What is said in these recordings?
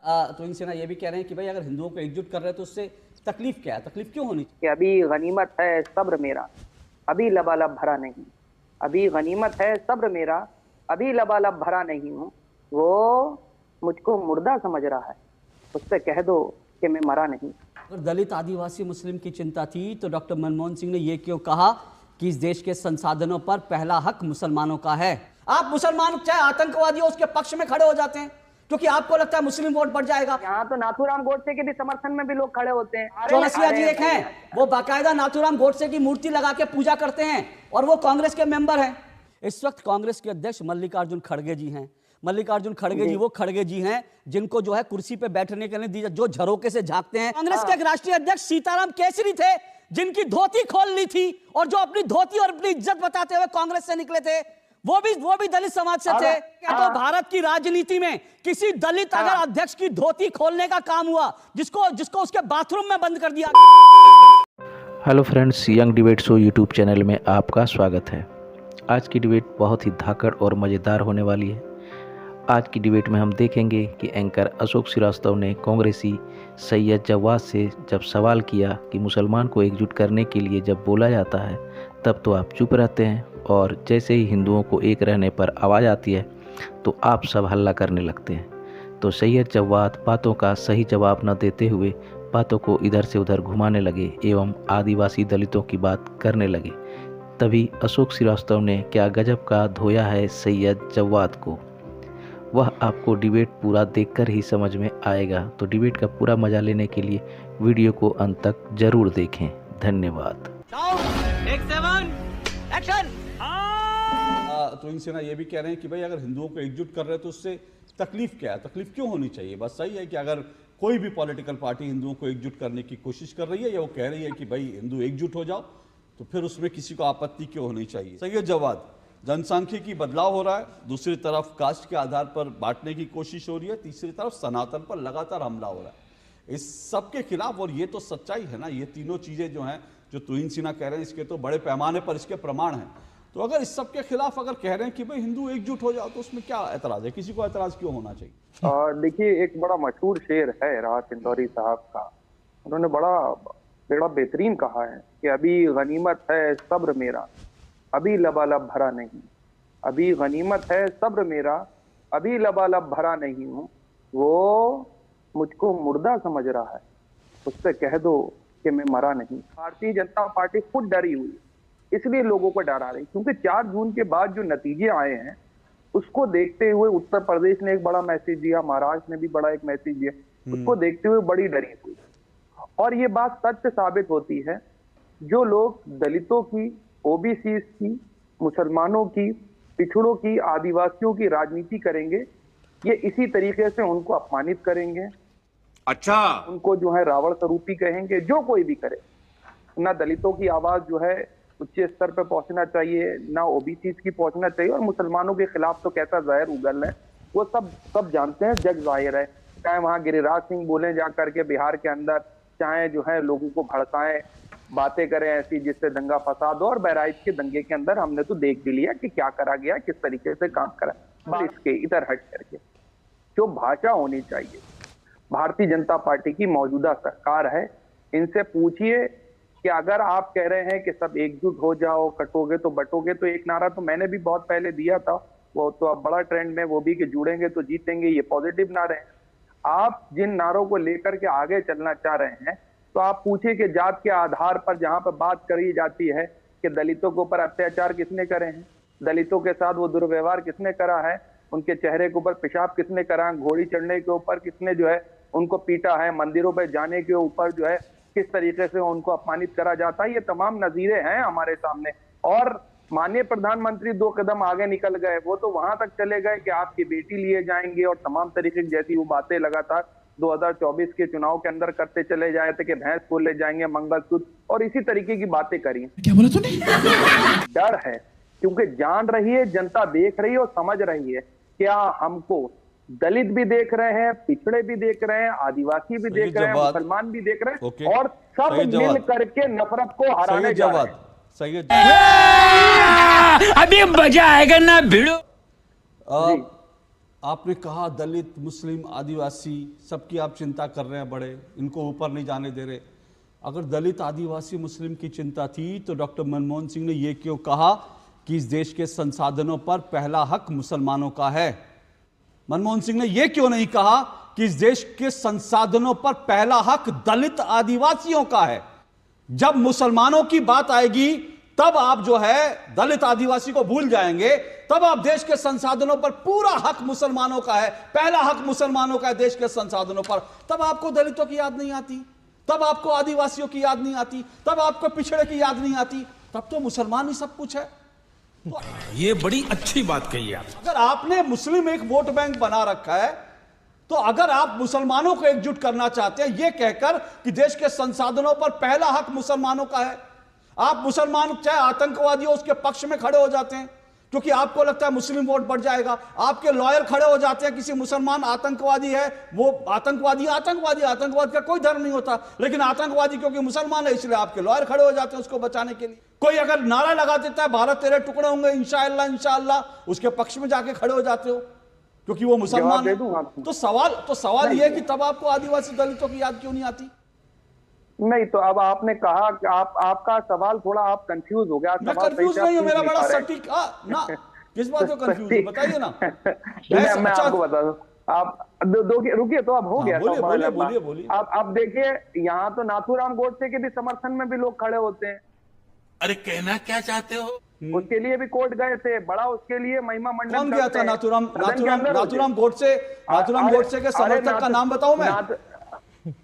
तो इनसे ना ये भी कह रहे हैं कि भाई अगर हिंदुओं को एकजुट कर रहे हैं तो उससे तकलीफ क्या है, तकलीफ क्यों होनी चाहिए? कि अभी गनीमत है सब्र मेरा, अभी लबालब भरा नहीं। अभी गनीमत है सब्र मेरा, अभी लबालब भरा नहीं हूँ। वो मुझको मुर्दा समझ रहा है, उससे कह दो कि मैं मरा नहीं। अगर दलित, आदिवासी, मुस्लिम की चिंता थी तो डॉक्टर मनमोहन सिंह ने ये क्यों कहा कि इस देश के संसाधनों पर पहला हक मुसलमानों का है? आप मुसलमान चाहे आतंकवादी हो उसके पक्ष में खड़े हो जाते हैं क्योंकि आपको लगता है मुस्लिम वोट बढ़ जाएगा। यहाँ तो नाथूराम गोडसे के भी समर्थन में भी लोग खड़े होते हैं। चौरसिया जी एक हैं, वो बाकायदा नाथूराम गोडसे की मूर्ति लगा के पूजा करते हैं और वो कांग्रेस के मेंबर हैं। इस वक्त कांग्रेस के अध्यक्ष मल्लिकार्जुन खड़गे जी हैं। मल्लिकार्जुन खड़गे जी वो खड़गे जी हैं जिनको जो है कुर्सी पे बैठने के लिए जो झरोके से झांकते हैं। कांग्रेस के राष्ट्रीय अध्यक्ष सीताराम केसरी थे जिनकी धोती खोल ली थी और जो अपनी धोती और अपनी इज्जत बताते हुए कांग्रेस से निकले थे, वो भी दलित समाज से थे। क्या तो भारत की राजनीति में किसी दलित अगर अध्यक्ष की धोती खोलने का काम हुआ जिसको उसके बाथरूम में बंद कर दिया। Hello friends, young debate show YouTube channel में आपका स्वागत है। आज की डिबेट बहुत ही धाकड़ और मज़ेदार होने वाली है। आज की डिबेट में हम देखेंगे कि एंकर अशोक श्रीवास्तव ने कांग्रेसी सैयद जवाद से जब सवाल किया कि मुसलमान को एकजुट करने के लिए जब बोला जाता है तब तो आप चुप रहते हैं और जैसे ही हिंदुओं को एक रहने पर आवाज़ आती है तो आप सब हल्ला करने लगते हैं। तो सैयद जवाद बातों का सही जवाब न देते हुए बातों को इधर से उधर घुमाने लगे एवं आदिवासी दलितों की बात करने लगे। तभी अशोक श्रीवास्तव ने क्या गजब का धोया है सैयद जवाद को, वह आपको डिबेट पूरा देखकर ही समझ में आएगा। तो डिबेट का पूरा मजा लेने के लिए वीडियो को अंत तक जरूर देखें। धन्यवाद। तो इनसे ना ये भी कह रहे हैं कि भाई अगर हिंदुओं को एकजुट कर रहे हैं तो उससे तकलीफ क्या है, तकलीफ क्यों होनी चाहिए? बस सही है कि अगर कोई भी पॉलिटिकल पार्टी हिंदुओं को एकजुट करने की कोशिश कर रही है या वो कह रही है कि भाई हिंदू एकजुट हो जाओ, तो फिर उसमें किसी को आपत्ति क्यों होनी चाहिए? सैयद जवाद, जनसांख्यिकी बदलाव हो रहा है, दूसरी तरफ कास्ट के आधार पर बांटने की कोशिश हो रही है, तीसरी तरफ सनातन पर लगातार हमला हो रहा है। इस सब के खिलाफ, और ये तो सच्चाई है ना, ये तीनों चीजें जो हैं, जो तुहिन सिन्हा कह रहे हैं, इसके तो बड़े पैमाने पर इसके प्रमाण हैं। तो अगर इस सब के खिलाफ अगर कह रहे हैं कि भाई हिंदू एकजुट हो जाओ तो उसमें क्या एतराज है? किसी को एतराज क्यों होना चाहिए? देखिए, एक बड़ा मशहूर शेर है राहत इंदौरी साहब का, उन्होंने बड़ा बेहतरीन कहा है कि अभी गनीमत है सब्र मेरा, अभी लबालब भरा नहीं। अभी गनीमत है सब्र मेरा, अभी लबालब भरा नहीं हूँ। वो मुझको मुर्दा समझ रहा है, उससे कह दो कि मैं मरा नहीं। भारतीय जनता पार्टी खुद डरी हुई, इसलिए लोगों को डरा रही, क्योंकि 4 जून के बाद जो नतीजे आए हैं उसको देखते हुए उत्तर प्रदेश ने एक बड़ा मैसेज दिया, महाराष्ट्र ने भी बड़ा एक मैसेज दिया, उसको देखते हुए बड़ी डरी हुई। और ये बात सत्य साबित होती है, जो लोग दलितों की, ओबीसी की, मुसलमानों की, पिछड़ों की, आदिवासियों की राजनीति करेंगे, ये इसी तरीके से उनको अपमानित करेंगे। अच्छा, उनको जो है रावण स्वरूपी कहेंगे। जो कोई भी करे, ना दलितों की आवाज जो है उच्च स्तर पर पहुंचना चाहिए, ना ओबीसी की पहुंचना चाहिए, और मुसलमानों के खिलाफ तो कैसा जहर उगल है वो सब जानते हैं, जग जाहिर है। चाहे वहां गिरिराज सिंह बोले जा करके बिहार के अंदर, चाहे जो है लोगों को भड़काएं, बातें करें ऐसी जिससे दंगा फसाद हो, और बहराइच के दंगे के अंदर हमने तो देख भी लिया कि क्या करा गया, किस तरीके से काम करा। इसके इधर हट करके जो भाषा होनी चाहिए, भारतीय जनता पार्टी की मौजूदा सरकार है, इनसे पूछिए कि अगर आप कह रहे हैं कि सब एकजुट हो जाओ, कटोगे तो बटोगे, तो एक नारा तो मैंने भी बहुत पहले दिया था, वो तो अब बड़ा ट्रेंड में, वो भी कि जुड़ेंगे तो जीतेंगे, ये पॉजिटिव नारे हैं। आप जिन नारों को लेकर के आगे चलना चाह रहे हैं, तो आप पूछिए कि जात के आधार पर जहां पर बात करी जाती है कि दलितों के ऊपर अत्याचार किसने करे हैं, दलितों के साथ वो दुर्व्यवहार किसने करा है, उनके चेहरे के ऊपर पेशाब किसने करा, घोड़ी चढ़ने के ऊपर किसने जो है उनको पीटा है, मंदिरों पर जाने के ऊपर जो है किस तरीके से उनको अपमानित करा जाता है, ये तमाम नजीरे हैं हमारे सामने। और माननीय प्रधानमंत्री 2 कदम आगे निकल गए, वो तो वहां तक चले गए कि आपकी बेटी लिए जाएंगे और तमाम तरीके की जैसी वो बातें लगातार 2024 के चुनाव के अंदर करते चले जाए थे कि भैंस को ले जाएंगे, मंगलसूत्र और इसी तरीके की बातें करी। क्या बोला तूने? डर है, क्योंकि जान रही है, जनता देख रही है और समझ रही है, क्या हमको दलित भी देख रहे हैं, पिछड़े भी देख रहे हैं, आदिवासी भी देख रहे हैं, मुसलमान भी देख रहे हैं, और सब मिल करके नफरत को हराने जा रहे हैं। अभी मजा आएगा ना भिड़ो। आपने कहा दलित, मुस्लिम, आदिवासी सबकी आप चिंता कर रहे हैं बड़े, इनको ऊपर नहीं जाने दे रहे। अगर दलित, आदिवासी, मुस्लिम की चिंता थी तो डॉक्टर मनमोहन सिंह ने यह क्यों कहा कि इस देश के संसाधनों पर पहला हक मुसलमानों का है? मनमोहन सिंह ने यह क्यों नहीं कहा कि इस देश के संसाधनों पर पहला हक दलित, आदिवासियों का है? जब मुसलमानों की बात आएगी तब आप जो है दलित, आदिवासी को भूल जाएंगे, तब आप देश के संसाधनों पर पूरा हक मुसलमानों का है, पहला हक मुसलमानों का है देश के संसाधनों पर। तब आपको दलितों की याद नहीं आती, तब आपको आदिवासियों की याद नहीं आती, तब आपको पिछड़े की याद नहीं आती, तब तो मुसलमान ही सब कुछ है। तो ये बड़ी अच्छी बात कही आप। अगर आपने मुस्लिम एक वोट बैंक बना रखा है, तो अगर आप मुसलमानों को एकजुट करना चाहते हैं यह कहकर कि देश के संसाधनों पर पहला हक मुसलमानों का है, आप मुसलमान चाहे आतंकवादी हो उसके पक्ष में खड़े हो जाते हैं क्योंकि आपको लगता है मुस्लिम वोट बढ़ जाएगा। आपके लॉयर खड़े हो जाते हैं, किसी मुसलमान आतंकवादी है, वो आतंकवादी आतंकवाद का कोई धर्म नहीं होता, लेकिन आतंकवादी क्योंकि मुसलमान है इसलिए आपके लॉयर खड़े हो जाते हैं उसको बचाने के लिए। कोई अगर नारा लगा देता है भारत तेरे टुकड़े होंगे इंशाअल्लाह इंशाअल्लाह, उसके पक्ष में जाके खड़े हो जाते हो क्योंकि वो मुसलमान है। तो सवाल ये है कि तब आपको आदिवासी दलितों की याद क्यों नहीं आती? नहीं, तो अब आपने कहा कि आपका सवाल थोड़ा आप कंफ्यूज हो गया। मैं कंफ्यूज नहीं हूं, मेरा बड़ा सटीक ना किस बात को कंफ्यूज बताइए ना। मैं आपको बता दूं, आप रुकिए तो अब हो गया। बोलिए। आप देखिए, यहाँ तो नाथूराम गोडसे के भी समर्थन में भी लोग खड़े होते हैं। अरे कहना क्या चाहते हो? उसके लिए भी कोर्ट गए थे, बड़ा उसके लिए महिमा मंडन। कौन गया था? नाथूराम गोडसे के समर्थक का नाम बताऊं मैं?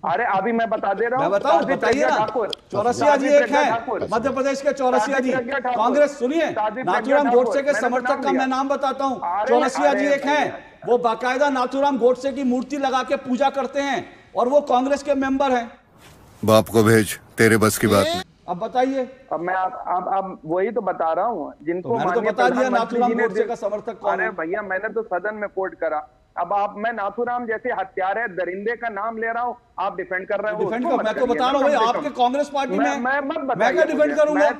अरे अभी मैं बता दे रहा हूँ, बताइए ना। चौरसिया जी एक है, मध्य प्रदेश के चौरसिया जी, कांग्रेस। सुनिए, नाथूराम गोडसे के समर्थक का मैं नाम बताता हूँ। चौरसिया जी एक हैं, वो बाकायदा नाथूराम गोडसे की मूर्ति लगा के पूजा करते हैं और वो कांग्रेस के मेंबर हैं। बाप को भेज, तेरे बस की बात नहीं। अब बताइए। अब मैं अब वही तो बता रहा हूँ जिनको मैंने तो बता दिया नाथूराम गोडसे का समर्थक कौन है। भैया मैंने तो सदन में कोर्ट करा। अब मैं नाथूराम जैसे हत्यारे दरिंदे का नाम ले रहा हूँ, आप डिफेंड कर रहे हो। मैं तो बता रहा हूँ आपके कांग्रेस पार्टी में मैं क्या डिफेंड करूंगा?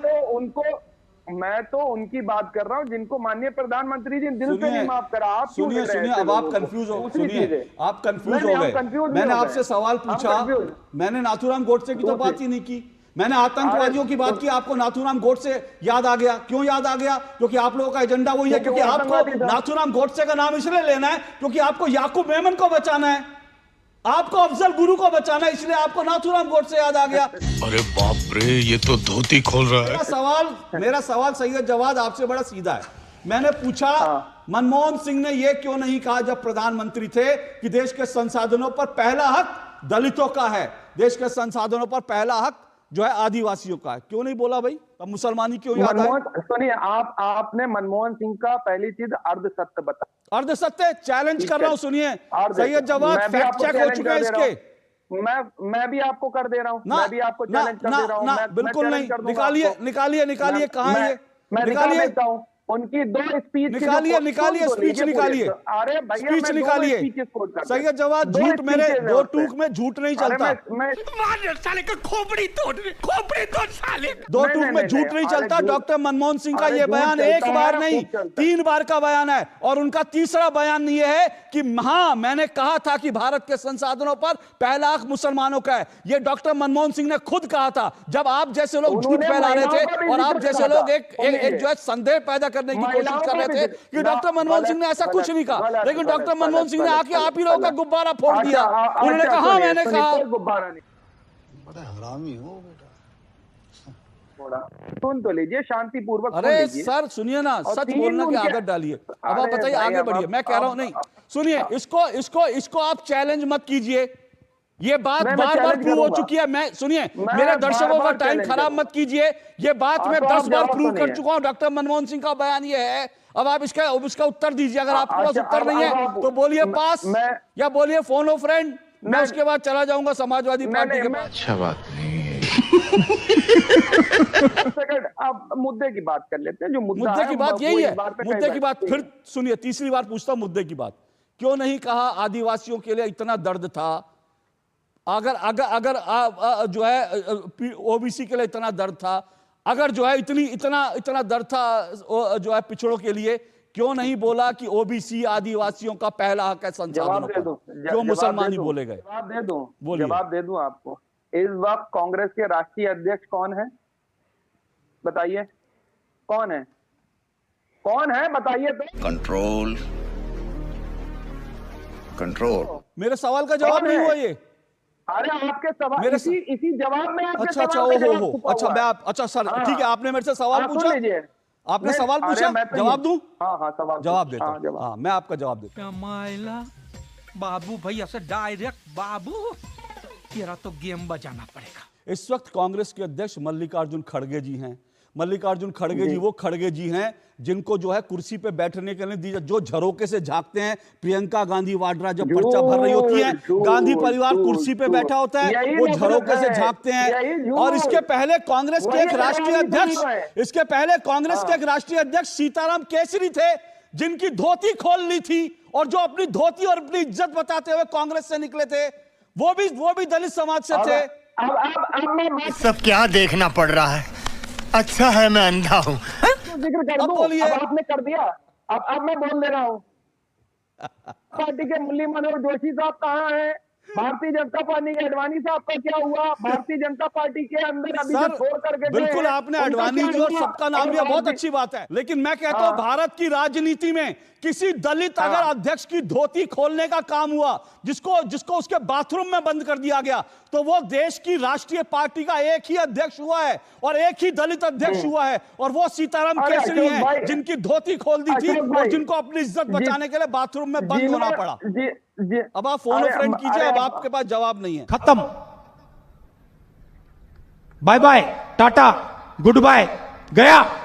मैं तो उनकी बात कर रहा हूँ जिनको माननीय प्रधानमंत्री जी दिल से नहीं माफ करा। आप सुनिए, अब आप कंफ्यूज हो। सुनिए, आप कंफ्यूज हो गए। मैंने आपसे सवाल पूछा, मैंने नाथूराम गोडसे की तो बात ही नहीं की। मैंने आतंकवादियों की बात की, आपको नाथूराम गोडसे याद आ गया। क्यों याद आ गया? क्योंकि आप लोगों का एजेंडा वही है, क्योंकि आपको नाथूराम गोडसे का नाम इसलिए लेना है क्योंकि आपको याकूब मेमन को बचाना है, आपको अफजल गुरु को बचाना है, इसलिए आपको नाथूराम गोडसे याद आ गया। अरे बाप रे, ये तो धोती खोल रहा है। मेरा सवाल सैयद जवाद आपसे बड़ा सीधा है। मैंने पूछा मनमोहन सिंह ने यह क्यों नहीं कहा जब प्रधानमंत्री थे कि देश के संसाधनों पर पहला हक दलितों का है, देश के संसाधनों पर पहला हक जो है आदिवासियों का है? क्यों नहीं बोला भाई? अब मुसलमानी क्यों याद आए? सुनिए, आपने मनमोहन सिंह का पहली चीज अर्ध सत्य बता। अर्ध सत्य चैलेंज कर रहा हूं। सुनिए, सैयद जवाद फैक्ट चेक हो चुका है इसके। मैं भी आपको कर दे रहा हूं, मैं भी आपको चैलेंज कर दे रहा हूं। बिल्कुल नहीं। निकालिए कहां है ये? मैं निकालिए उनकी 2 स्पीच निकालिए स्पीच निकालिए। अरे भैया स्पीच निकालिए। सैयद जवाद, झूठ मेरे 2 टूक में झूठ नहीं चलता। साले का खोपड़ी तोड़ साले। 2 टूक में झूठ नहीं चलता। डॉक्टर मनमोहन सिंह का यह बयान एक बार नहीं 3 बार का बयान है और उनका तीसरा बयान ये है कि हाँ मैंने कहा था कि भारत के संसाधनों पर पहला हक मुसलमानों का है। यह डॉक्टर मनमोहन सिंह ने खुद कहा था जब आप जैसे लोग झूठ फैला रहे थे और आप जैसे लोग एक जो है संदेह पैदा करने की कोशिश कर रहे थे कि डॉक्टर मनमोहन सिंह ने ऐसा कुछ नहीं कहा, लेकिन डॉक्टर मनमोहन सिंह ने आके आप ही लोगों का गुब्बारा फोड़ दिया। उन्होंने कहा मैंने कहा। बड़ा हरामी हो बेटा। सुन तो लीजिए शांतिपूर्वक। अरे सर सुनिए ना, सच बोलने की आदत डालिए। अब आप बताइए, आगे बढ़िए। मैं कह रहा हूं नहीं, सुनिए, इसको आप चैलेंज मत कीजिए। ये बात बार बार प्रूव हो चुकी है। मैं सुनिए, मेरे दर्शकों का टाइम खराब मत कीजिए। ये बात मैं 10 बार प्रूव कर चुका हूं। डॉक्टर मनमोहन सिंह का बयान ये है। अब आप इसका उत्तर दीजिए। अगर आपके पास उत्तर नहीं है तो बोलिए पास या बोलिए फोन ऑफ फ्रेंड। मैं उसके बाद चला जाऊंगा समाजवादी पार्टी के पास। अच्छा बात नहीं है। अब मुद्दे की बात कर लेते हैं। जो मुद्दे की बात यही है। मुद्दे की बात फिर सुनिए, तीसरी बार पूछता हूं मुद्दे की बात। क्यों नहीं कहा आदिवासियों के लिए इतना दर्द था? अगर जो है ओबीसी के लिए इतना दर्द था, अगर जो है इतना दर्द था जो है पिछड़ों के लिए, क्यों नहीं बोला कि ओबीसी आदिवासियों का पहला हक है संसाधनों पर? क्यों मुसलमानी बोले गए? जवाब दे दूं, बोलिए। जवाब दे दूं आपको। इस वक्त कांग्रेस के राष्ट्रीय अध्यक्ष कौन है बताइए? कौन है? कौन है बताइए तो। Control control. मेरे सवाल का जवाब कौन नहीं है? हुआ ये। अरे आपके सवाल मेरे इसी जवाब में आपके अच्छा सवाल का जवाब ओहो छुपा अच्छा हुआ मैं है। आप अच्छा सर हाँ। ठीक है, आपने मेरे से सवाल हाँ, सुन पूछा, लीजिए। आपने नहीं, सवाल अरे पूछा, मैं तो जवाब दूं? हाँ हाँ सवाल जवाब देता हाँ, हूं। जवाब। हाँ, मैं आपका जवाब देता हूं। कमाइला बाबू भैया से डायरेक्ट बाबू, तेरा तो गेम बजाना पड़ेगा। इस वक्त कांग्रेस के अध्यक्ष मल्लिकार्जुन खड़गे जी हैं। मल्लिकार्जुन खड़गे जी वो खड़गे जी हैं जिनको जो है कुर्सी पे बैठने के लिए दी, जो झरोके से झांकते हैं। प्रियंका गांधी वाड्रा जब पर्चा भर रही होती है, गांधी परिवार कुर्सी पे बैठा होता है, वो झरोके से झांकते हैं। और इसके पहले कांग्रेस के एक राष्ट्रीय अध्यक्ष, इसके पहले कांग्रेस के एक राष्ट्रीय अध्यक्ष सीताराम केसरी थे, जिनकी धोती खोल ली थी और जो अपनी धोती और अपनी इज्जत बताते हुए कांग्रेस से निकले थे, वो भी दलित समाज से थे। अब सब क्या देखना पड़ रहा है? अच्छा है मैं अंधा हूँ। जिक्र कर अब दूं, बोलिए। अब आपने कर दिया, अब मैं बोल दे रहा हूँ। पार्टी के मुरली मनोहर जोशी साहब कहाँ हैं? भारतीय जनता पार्टी के अडवाणी साहब का क्या हुआ? भारतीय जनता पार्टी के अंदर अभी सर जो छोड़ करके गए बिल्कुल हैं, आपने उनका अडवाणी क्या जी और हुआ? सबका नाम लिया, बहुत भारतीय- अच्छी बात है। लेकिन मैं कहता हूं भारत की राजनीति में किसी दलित अगर अध्यक्ष की धोती खोलने का काम हुआ, जिसको उसके बाथरूम में बंद कर दिया गया, तो वो देश की राष्ट्रीय पार्टी का एक ही अध्यक्ष हुआ है और एक ही दलित अध्यक्ष हुआ है, और वो सीताराम अरे केसरी अशोक भाई, हैं, जिनकी धोती खोल दी थी अशोक और भाई, जिनको अपनी इज्जत बचाने के लिए बाथरूम में बंद होना पड़ा। जी अब आप फोन अरे, फ्रेंड कीजिए, अरे, अब आपके पास जवाब नहीं है। खत्म, bye bye, tata, good bye, गया।